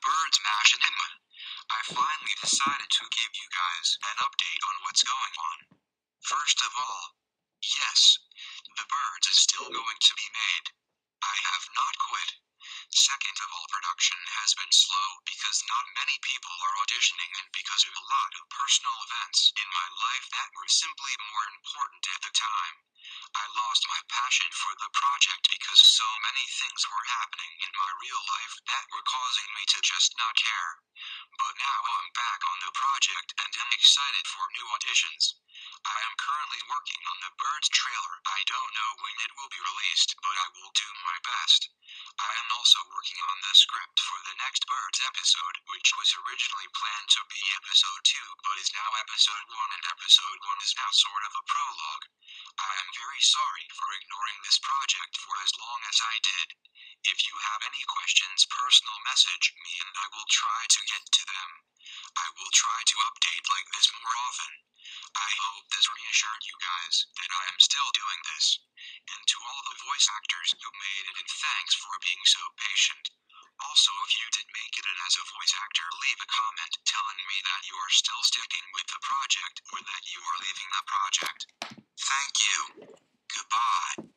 Birds Mash and Inman. I finally decided to give you guys an update on what's going on. First of all, yes, The Birds is still going to be made. I have not quit. Second of all, production has been slow because not many people are auditioning and because of a lot of personal events in my life that were simply more important at the time. I lost my passion for the project because so many things were happening in my real life that were causing me to just not care. But now I'm back on the project and am excited for new auditions. I am currently working on the Birds trailer. I don't know when it will be released, but I will do my best. I am also working on the script for the next Birds episode, which was originally planned to be episode 2 but is now episode 1, and episode 1 is now sort of a prologue. I am very sorry for ignoring this project for as long as I did. If you have any questions, personal message me and I will try to get to them. I will try to update like this more often. I hope this reassured you guys that I am still doing this. And to all the voice actors who made it, and thanks for being so patient. Also, if you did make it in as a voice actor, leave a comment telling me that you are still sticking with the project or that you are leaving the project. Thank you. Goodbye.